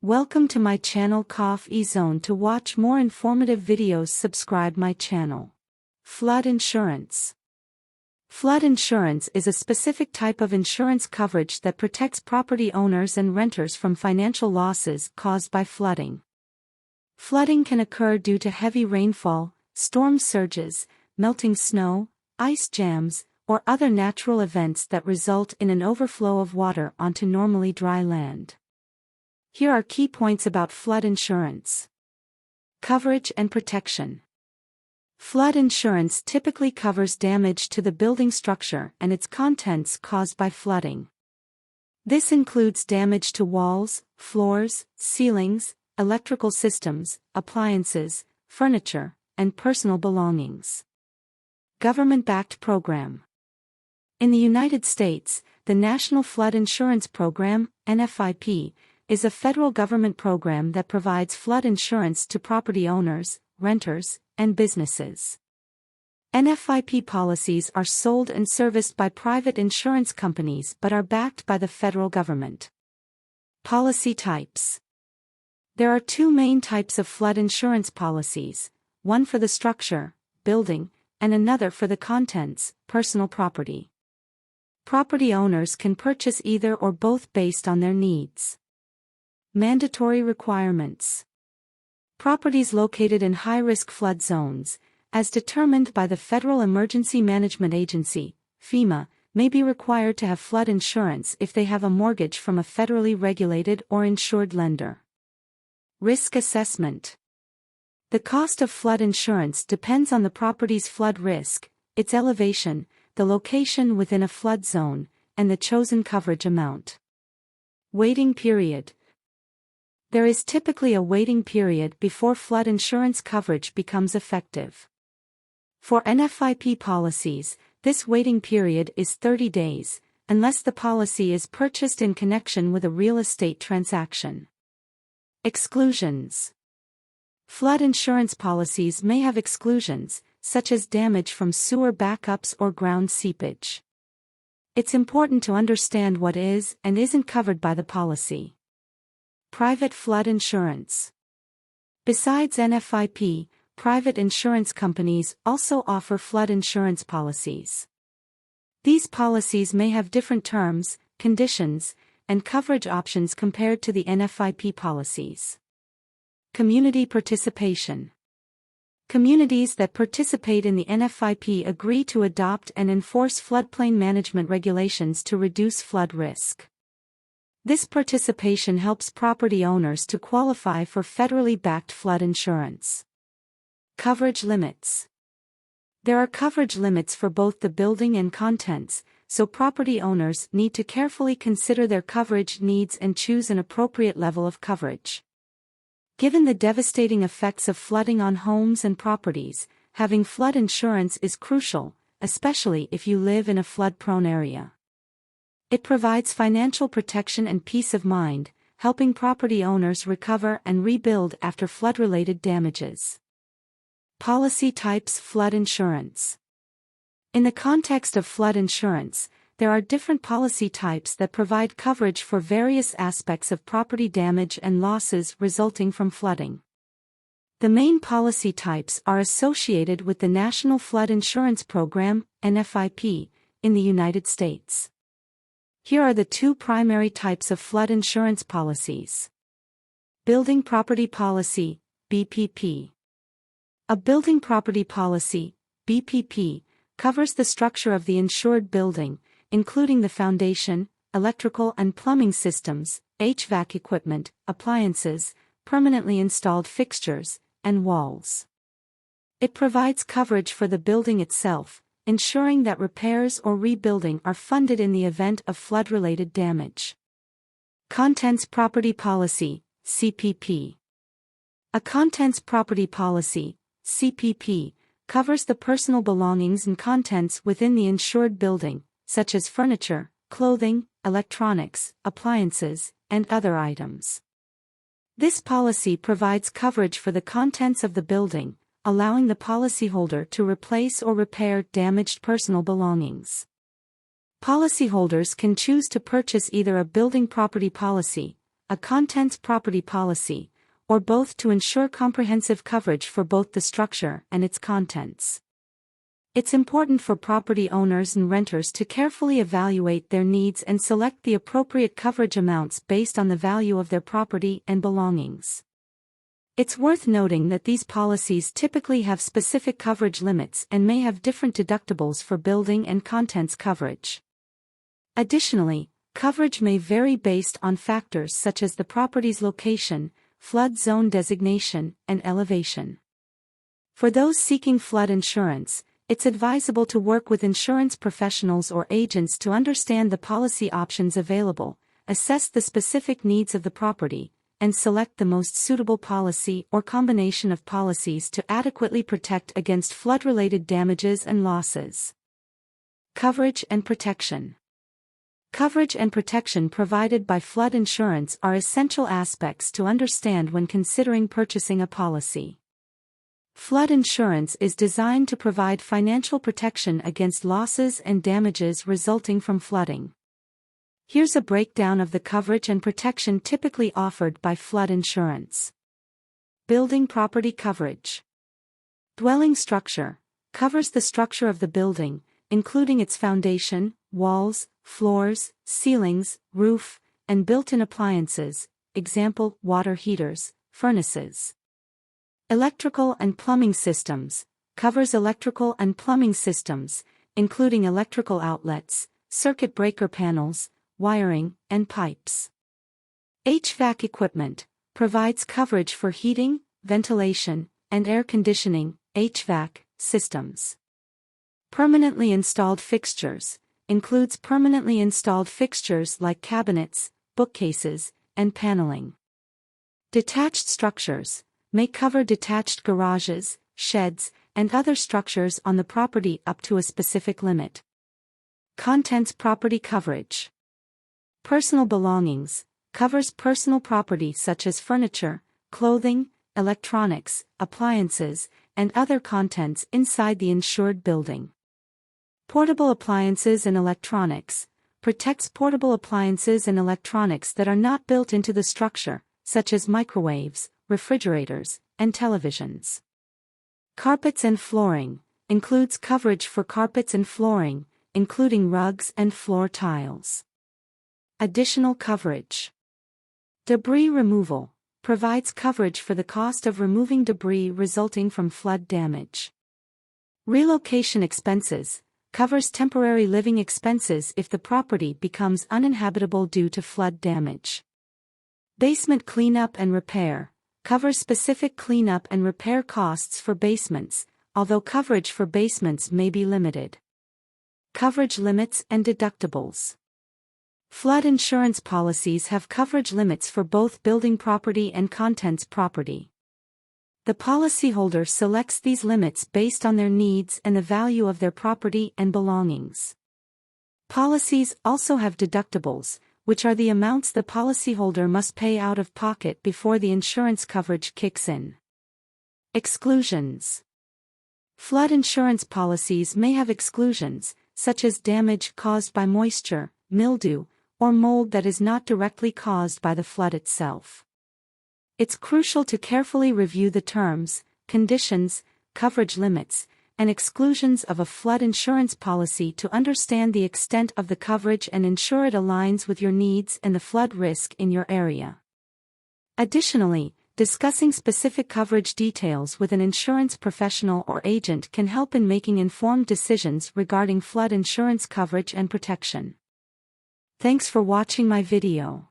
Welcome to my channel kaf-e-zone. To watch more informative videos, subscribe my channel. Flood insurance. Flood insurance is a specific type of insurance coverage that protects property owners and renters from financial losses caused by flooding. Flooding can occur due to heavy rainfall, storm surges, melting snow, ice jams, or other natural events that result in an overflow of water onto normally dry land. Here are key points about flood insurance. Coverage and protection. Flood insurance typically covers damage to the building structure and its contents caused by flooding. This includes damage to walls, floors, ceilings, electrical systems, appliances, furniture, and personal belongings. Government-backed program. In the United States, the National Flood Insurance Program, NFIP, is a federal government program that provides flood insurance to property owners, renters, and businesses. NFIP policies are sold and serviced by private insurance companies but are backed by the federal government. Policy types. There are two main types of flood insurance policies, one for the structure, building, and another for the contents, personal property. Property owners can purchase either or both based on their needs. Mandatory requirements. Properties located in high-risk flood zones, as determined by the Federal Emergency Management Agency, FEMA, may be required to have flood insurance if they have a mortgage from a federally regulated or insured lender. Risk assessment. The cost of flood insurance depends on the property's flood risk, its elevation, the location within a flood zone, and the chosen coverage amount. Waiting period. There is typically a waiting period before flood insurance coverage becomes effective. For NFIP policies, this waiting period is 30 days, unless the policy is purchased in connection with a real estate transaction. Exclusions. Flood insurance policies may have exclusions, such as damage from sewer backups or ground seepage. It's important to understand what is and isn't covered by the policy. Private flood insurance. Besides NFIP, private insurance companies also offer flood insurance policies. These policies may have different terms, conditions, and coverage options compared to the NFIP policies. Community participation. Communities that participate in the NFIP agree to adopt and enforce floodplain management regulations to reduce flood risk. This participation helps property owners to qualify for federally backed flood insurance. Coverage limits. There are coverage limits for both the building and contents, so property owners need to carefully consider their coverage needs and choose an appropriate level of coverage. Given the devastating effects of flooding on homes and properties, having flood insurance is crucial, especially if you live in a flood-prone area. It provides financial protection and peace of mind, helping property owners recover and rebuild after flood-related damages. Policy types. Flood insurance. In the context of flood insurance, there are different policy types that provide coverage for various aspects of property damage and losses resulting from flooding. The main policy types are associated with the National Flood Insurance Program, NFIP, in the United States. Here are the two primary types of flood insurance policies. Building Property Policy, BPP. A building property policy, BPP, covers the structure of the insured building, including the foundation, electrical and plumbing systems, HVAC equipment, appliances, permanently installed fixtures, and walls. It provides coverage for the building itself, ensuring that repairs or rebuilding are funded in the event of flood-related damage. Contents Property Policy, CPP. A contents property policy, CPP, covers the personal belongings and contents within the insured building, such as furniture, clothing, electronics, appliances, and other items. This policy provides coverage for the contents of the building, allowing the policyholder to replace or repair damaged personal belongings. Policyholders can choose to purchase either a building property policy, a contents property policy, or both to ensure comprehensive coverage for both the structure and its contents. It's important for property owners and renters to carefully evaluate their needs and select the appropriate coverage amounts based on the value of their property and belongings. It's worth noting that these policies typically have specific coverage limits and may have different deductibles for building and contents coverage. Additionally, coverage may vary based on factors such as the property's location, flood zone designation, and elevation. For those seeking flood insurance, it's advisable to work with insurance professionals or agents to understand the policy options available, assess the specific needs of the property, and select the most suitable policy or combination of policies to adequately protect against flood-related damages and losses. Coverage and protection. Coverage and protection provided by flood insurance are essential aspects to understand when considering purchasing a policy. Flood insurance is designed to provide financial protection against losses and damages resulting from flooding. Here's a breakdown of the coverage and protection typically offered by flood insurance. Building property coverage. Dwelling structure covers the structure of the building, including its foundation, walls, floors, ceilings, roof, and built-in appliances, example, water heaters, furnaces. Electrical and plumbing systems covers electrical and plumbing systems, including electrical outlets, circuit breaker panels, wiring, and pipes. HVAC equipment provides coverage for heating, ventilation, and air conditioning, HVAC, systems. Permanently installed fixtures includes permanently installed fixtures like cabinets, bookcases, and paneling. Detached structures may cover detached garages, sheds, and other structures on the property up to a specific limit. Contents property coverage. Personal belongings covers personal property such as furniture, clothing, electronics, appliances, and other contents inside the insured building. Portable appliances and electronics protects portable appliances and electronics that are not built into the structure, such as microwaves, refrigerators, and televisions. Carpets and flooring includes coverage for carpets and flooring, including rugs and floor tiles. Additional coverage. Debris removal provides coverage for the cost of removing debris resulting from flood damage. Relocation expenses covers temporary living expenses if the property becomes uninhabitable due to flood damage. Basement cleanup and repair covers specific cleanup and repair costs for basements, although coverage for basements may be limited. Coverage limits and deductibles. Flood insurance policies have coverage limits for both building property and contents property. The policyholder selects these limits based on their needs and the value of their property and belongings. Policies also have deductibles, which are the amounts the policyholder must pay out of pocket before the insurance coverage kicks in. Exclusions. Flood insurance policies may have exclusions, such as damage caused by moisture, mildew, or mold that is not directly caused by the flood itself. It's crucial to carefully review the terms, conditions, coverage limits, and exclusions of a flood insurance policy to understand the extent of the coverage and ensure it aligns with your needs and the flood risk in your area. Additionally, discussing specific coverage details with an insurance professional or agent can help in making informed decisions regarding flood insurance coverage and protection. Thanks for watching my video.